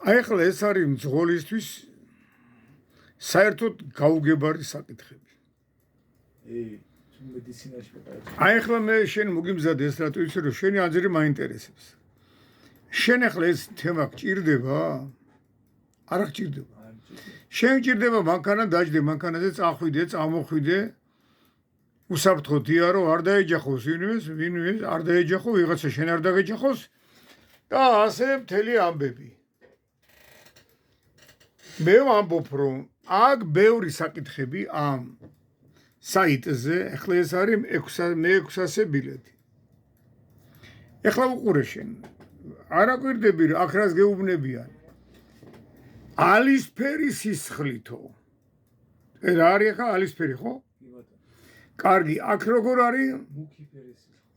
აი ახლა ეს არის მძღოლისთვის საერთოდ გაუგებარი საკითხები. აი ახლა მე შენ მოგიმზადე ეს რატო იცი რომ შენი აზრი მაინტერესებს. შენ ახლა ეს თემა გჭირდება? არა გჭირდება. შენ გჭირდება მანქანა დაждე, მანქანაზე წახვიდე, წამოხვიდე. უსაფრთხოდ იარო, არ დაეჯახოს ვინმეს, არ დაეჯახო, ვიღაცა შენ არ დაგეჯახოს და ასე მთელი ამბები. მე ვამბობ რომ აქ ბევრი საკითხები ამ საიტზე, ახლა ეს არის მე-600 ბილეთი. ახლა უყურე შენ. არ აკვირდები რა აქ რას გეუბნებიან. ალისფერი სისხლითო. რა არის ახლა ალისფერი ხო? კარგი, აქ როგორ არის?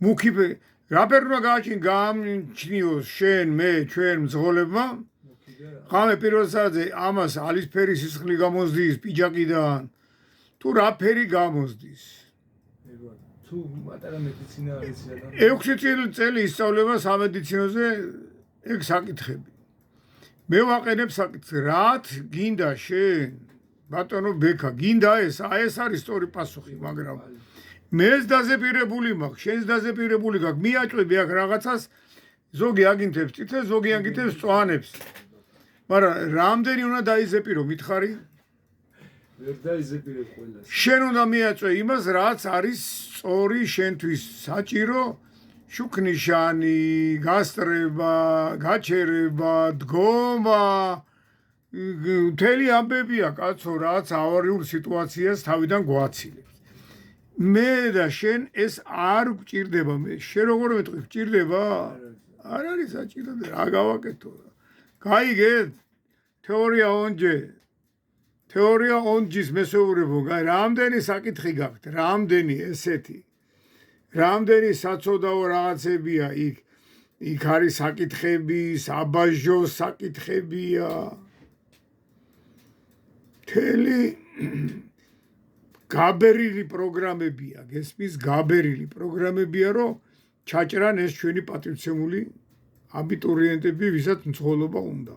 მუქიფერი. რა ფერმა გააჩნიოს შენ, მე, ჩვენ მძღოლებმა? ხამე პირველ საათზე ამას ალისფერი სისხლი გამოსდის პიჯაკიდან. თუ რა ფერი გამოსდის? თუ მატარა მედიცინა არის რა. 6 წელი ისწავლება სამედიცინოზე ეგ საკითხები. მე ვაყენებ საკითხს, რათ გინდა შენ? ბატონო ბექა, გინდა ეს? აი ეს არის სწორი პასუხი, მაგრამ მეც დაზეპირებული მაქვს, შენს დაზეპირებული გაქვს. მიაჭვები აქ რაღაცას, ზოგი აგინთებს წითელს, ზოგი აგინთებს წვანებს. მაგრამ რამდენი უნდა დაიზეპირო, მითხარი? ვერ დაიზეპირებ ყველას. შენ უნდა მიაწვე იმას, რაც არის სწორი შენთვის საჭირო, შუქნიშანი, გასტრება, გაჩერება, დგომა, მთელი ამბებია, კაცო, რაც ავარიულ სიტუაციას თავიდან გვაცილებს. მე და შენ ეს არ გვჭირდება. მე შენ როგორ მეტყვი გვჭირდება? არ არის საჭირო და რა გავაკეთო? გაიგეთ? თეორია ონჯე. თეორია ონჯის მესეურებო, რამდენი საკითხი გაქვთ, რამდენი ესეთი. რამდენი საცოდაო რაღაცებია იქ. იქ არის საკითხები, საბაჟო საკითხებია. მთელი გაბერილი პროგრამებია, გესმის, გაბერილი პროგრამებია, რომ ჩაჭრან ეს ჩვენი პატივცემული აბიტურიენტები, ვისაც მძღოლობა უნდა.